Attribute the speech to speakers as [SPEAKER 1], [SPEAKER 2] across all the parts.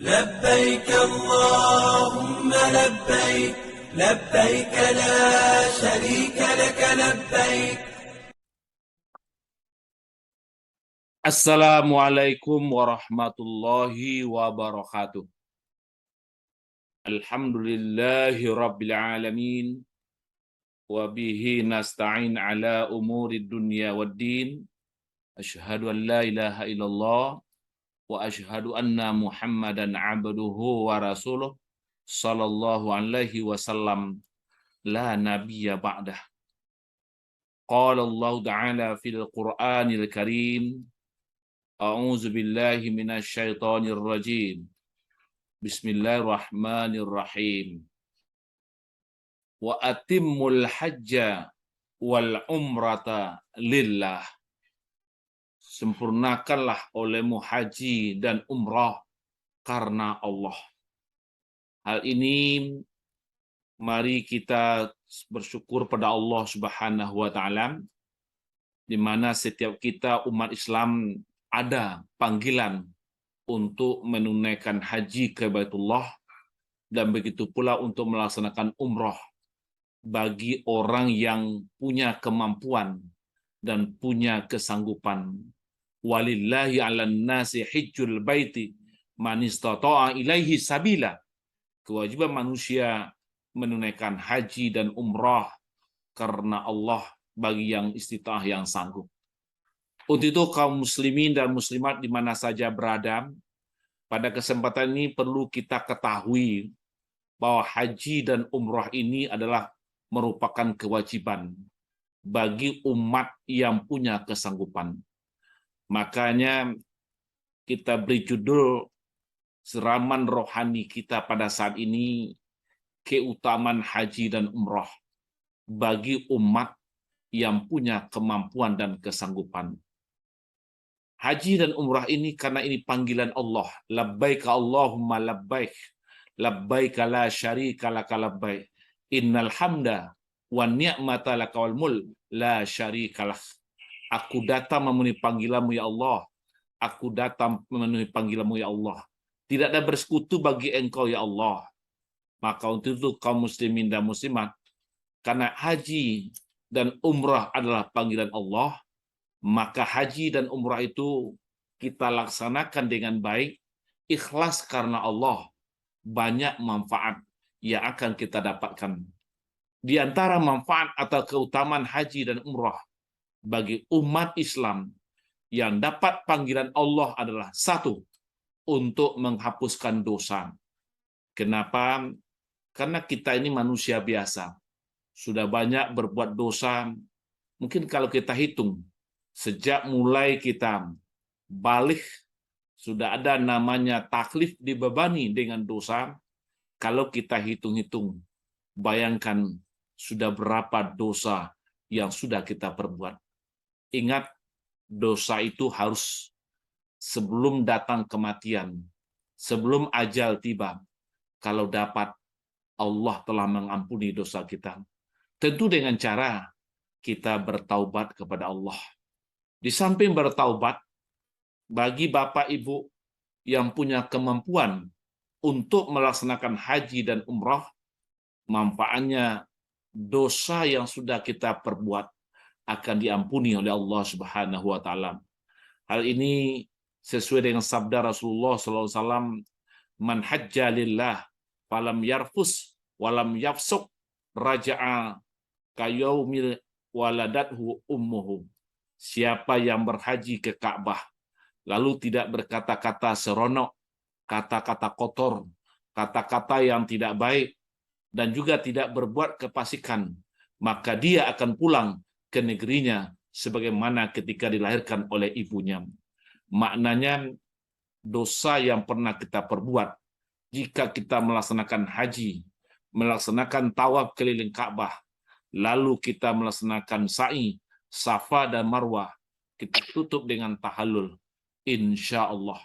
[SPEAKER 1] لبيك اللهم لبيك لبيك لا شريك لك لبيك.
[SPEAKER 2] Assalamualaikum warahmatullahi wabarakatuh. Alhamdulillahi rabbil alamin. Wa bihi nasta'in ala umuri dunya waddin. Asyhadu an la ilaha illallah. Wa asyhadu anna muhammadan abduhu wa rasuluh. Sallallahu alaihi wasallam. La nabiyya ba'dah. Qala Allah ta'ala fil Qur'anil karim. A'udzu billahi minasy syaithanir rajim. Bismillahirrahmanirrahim. Wa atimmul hajja wal umrata lillah. Sempurnakanlah olehmu haji dan umrah karena Allah. Hal ini mari kita bersyukur pada Allah Subhanahu wa taala, di mana setiap kita umat Islam ada panggilan untuk menunaikan haji ke Baitullah, dan begitu pula untuk melaksanakan umrah bagi orang yang punya kemampuan dan punya kesanggupan. Walillahi 'alan nasi hijjul baiti man istata'a ilaihi sabila. Kewajiban manusia menunaikan haji dan umrah karena Allah bagi yang istita'ah, yang sanggup. Untuk itu kaum muslimin dan muslimat di mana saja berada, pada kesempatan ini perlu kita ketahui bahwa haji dan umrah ini adalah merupakan kewajiban bagi umat yang punya kesanggupan. Makanya kita beri judul siraman rohani kita pada saat ini, keutamaan haji dan umrah bagi umat yang punya kemampuan dan kesanggupan. Haji dan umrah ini karena ini panggilan Allah. Labbaik Allahumma labbaik. Labbaik la syarika laka labbaik. Innal hamda wa ni'mata laka wal mulk la syarikalah. Aku datang memenuhi panggilanmu ya Allah. Aku datang memenuhi panggilanmu ya Allah. Tidak ada bersekutu bagi engkau ya Allah. Maka untuk itu kaum muslimin dan muslimat, karena haji dan umrah adalah panggilan Allah, maka haji dan umrah itu kita laksanakan dengan baik, ikhlas karena Allah. Banyak manfaat yang akan kita dapatkan. Di antara manfaat atau keutamaan haji dan umrah bagi umat Islam yang dapat panggilan Allah adalah satu, untuk menghapuskan dosa. Kenapa? Karena kita ini manusia biasa. Sudah banyak berbuat dosa. Mungkin kalau kita hitung, sejak mulai kita balik, sudah ada namanya taklif dibebani dengan dosa. Kalau kita hitung-hitung, bayangkan sudah berapa dosa yang sudah kita perbuat. Ingat, dosa itu harus sebelum datang kematian, sebelum ajal tiba. Kalau dapat, Allah telah mengampuni dosa kita. Tentu dengan cara kita bertaubat kepada Allah. Di samping bertaubat, bagi Bapak Ibu yang punya kemampuan untuk melaksanakan haji dan umrah, manfaatnya dosa yang sudah kita perbuat akan diampuni oleh Allah Subhanahu wa taala. Hal ini sesuai dengan sabda Rasulullah SAW, man hajja lillah falam yarfus walam yafsuk raja'a kayaumil waladathu ummuhu. Siapa yang berhaji ke Ka'bah lalu tidak berkata-kata seronok, kata-kata kotor, kata-kata yang tidak baik, dan juga tidak berbuat kefasikan, maka dia akan pulang ke negerinya sebagaimana ketika dilahirkan oleh ibunya. Maknanya, dosa yang pernah kita perbuat, jika kita melaksanakan haji, melaksanakan tawaf keliling Ka'bah, lalu kita melaksanakan sa'i, Safa dan Marwah, kita tutup dengan tahallul, insya Allah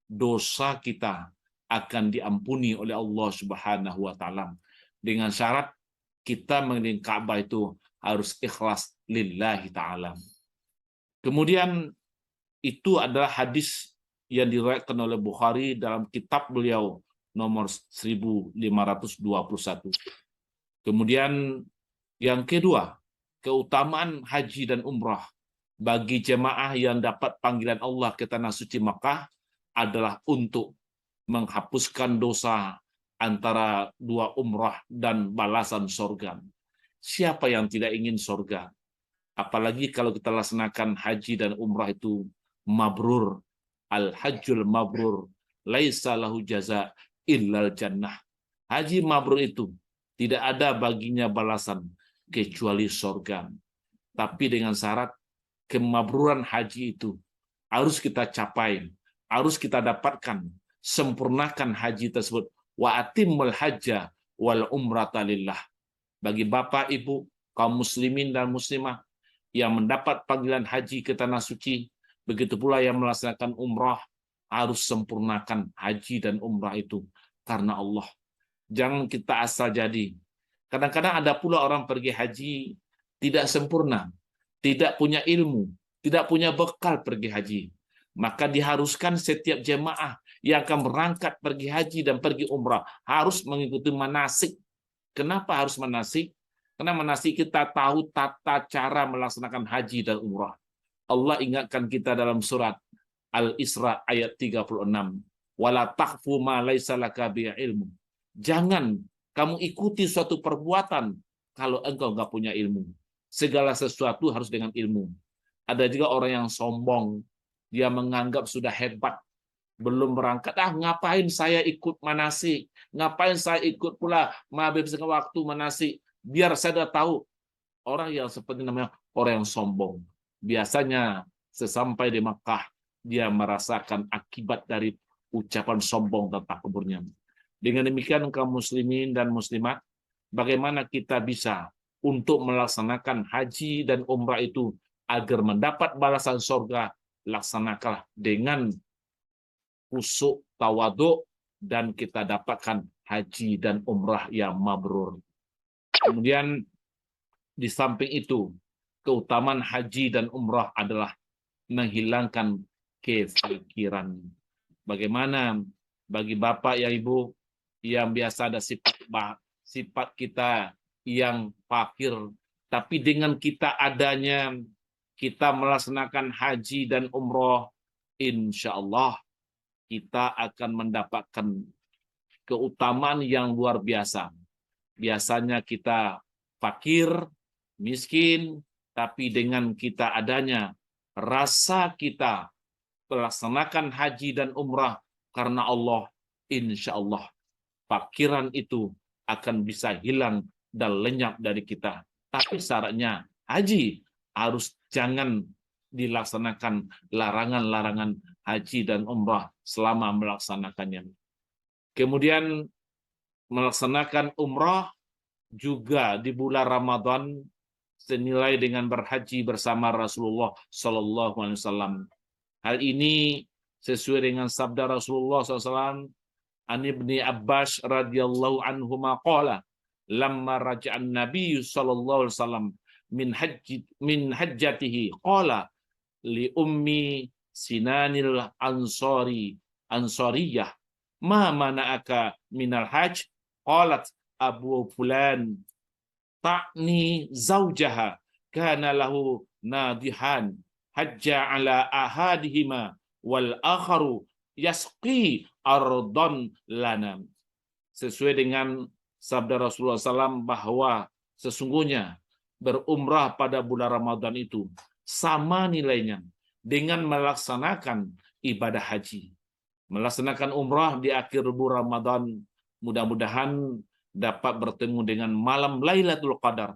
[SPEAKER 2] dosa kita akan diampuni oleh Allah Subhanahu wa taala, dengan syarat kita mengelilingi Ka'bah itu harus ikhlas lillahi taala. Kemudian itu adalah hadis yang diriwayatkan oleh Bukhari dalam kitab beliau nomor 1521. Kemudian yang kedua, keutamaan haji dan umrah bagi jemaah yang dapat panggilan Allah ke tanah suci Makkah adalah untuk menghapuskan dosa antara dua umrah dan balasan sorga. Siapa yang tidak ingin sorga? Apalagi kalau kita laksanakan haji dan umrah itu mabrur. Al-hajjul mabrur. Laisa lahu jaza illal jannah. Haji mabrur itu tidak ada baginya balasan kecuali sorga. Tapi dengan syarat kemabruran haji itu harus kita capai, harus kita dapatkan, sempurnakan haji tersebut. Wa atimmul hajja wal umrata lillah. Bagi bapak, ibu, kaum muslimin dan muslimah yang mendapat panggilan haji ke tanah suci, begitu pula yang melaksanakan umrah, harus sempurnakan haji dan umrah itu karena Allah. Jangan kita asal jadi. Kadang-kadang ada pula orang pergi haji tidak sempurna, tidak punya ilmu, tidak punya bekal pergi haji. Maka diharuskan setiap jemaah yang akan berangkat pergi haji dan pergi umrah harus mengikuti manasik. Kenapa harus manasik? Karena manasik kita tahu tata cara melaksanakan haji dan umrah. Allah ingatkan kita dalam surat Al-Isra ayat 36. Wala taqfu ma laisa laka bi ilmu. Jangan kamu ikuti suatu perbuatan kalau engkau nggak punya ilmu. Segala sesuatu harus dengan ilmu. Ada juga orang yang sombong. Dia menganggap sudah hebat. Belum berangkat, ngapain saya ikut manasik? Ngapain saya ikut pula menghabiskan waktu manasik? Biar saya sudah tahu. Orang yang seperti namanya orang yang sombong. Biasanya sesampai di Makkah, dia merasakan akibat dari ucapan sombong dan takabburnya. Dengan demikian kaum muslimin dan muslimat, bagaimana kita bisa untuk melaksanakan haji dan umrah itu agar mendapat balasan surga, laksanakanlah dengan khusyuk, tawadhu, dan kita dapatkan haji dan umrah yang mabrur. Kemudian di samping itu, keutamaan haji dan umrah adalah menghilangkan kefikiran. Bagaimana bagi bapak ya ibu yang biasa ada sifat kita yang fakir, tapi dengan kita adanya kita melaksanakan haji dan umrah, insya Allah kita akan mendapatkan keutamaan yang luar biasa. Biasanya kita fakir, miskin, tapi dengan kita adanya rasa kita melaksanakan haji dan umrah karena Allah, insya Allah fakiran itu akan bisa hilang dan lenyap dari kita. Tapi syaratnya haji harus jangan dilaksanakan larangan-larangan haji dan umrah selama melaksanakannya. Kemudian melaksanakan umrah juga di bulan Ramadan senilai dengan berhaji bersama Rasulullah Sallallahu Alaihi Wasallam. Hal ini sesuai dengan sabda Rasulullah SAW. An Ibni Abbas radhiyallahu anhuma qala lamma raja'an Nabi sallallahu alaihi wasallam min hajjatihi qala li ummi Sinanil Ansariyah ma mana'aka minal hajj qalat Abu Fulan ta'ni zaujaha kana lahu nadihan hajja ala ahadihima wal akharu yasqi ardon lana. Sesuai dengan sabda Rasulullah SAW bahwa sesungguhnya berumrah pada bulan Ramadan itu sama nilainya dengan melaksanakan ibadah haji. Melaksanakan umrah di akhir bulan Ramadan mudah-mudahan dapat bertemu dengan malam Lailatul Qadar,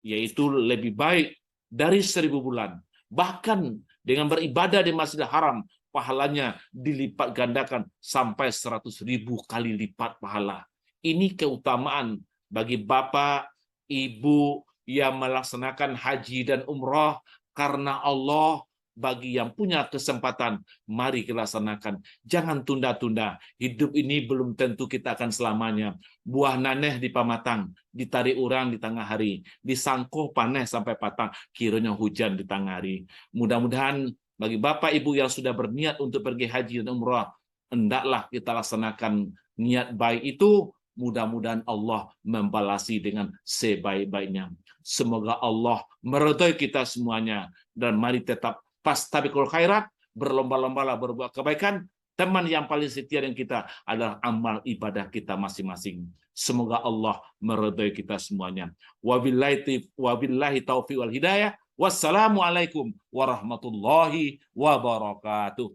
[SPEAKER 2] yaitu lebih baik dari 1000 bulan. Bahkan dengan beribadah di Masjidil Haram, pahalanya dilipat gandakan sampai 100.000 kali lipat pahala. Ini keutamaan bagi bapak, ibu yang melaksanakan haji dan umrah karena Allah. Bagi yang punya kesempatan, mari kita laksanakan. Jangan tunda-tunda. Hidup ini belum tentu kita akan selamanya. Buah naneh di pamatang, ditarik orang di tengah hari, disangkoh panen sampai patang, kiranya hujan di tengah hari. Mudah-mudahan Bagi Bapak Ibu yang sudah berniat untuk pergi haji dan umrah, hendaklah kita laksanakan niat baik itu. Mudah-mudahan Allah membalasi dengan sebaik-baiknya. Semoga Allah meridhai kita semuanya. Dan mari tetap fastabiqul khairat, berlomba-lombalah berbuat kebaikan. Teman yang paling setia dengan kita adalah amal ibadah kita masing-masing. Semoga Allah meridhai kita semuanya. Wabillahi taufiq wal hidayah. Wassalamualaikum warahmatullahi wabarakatuh.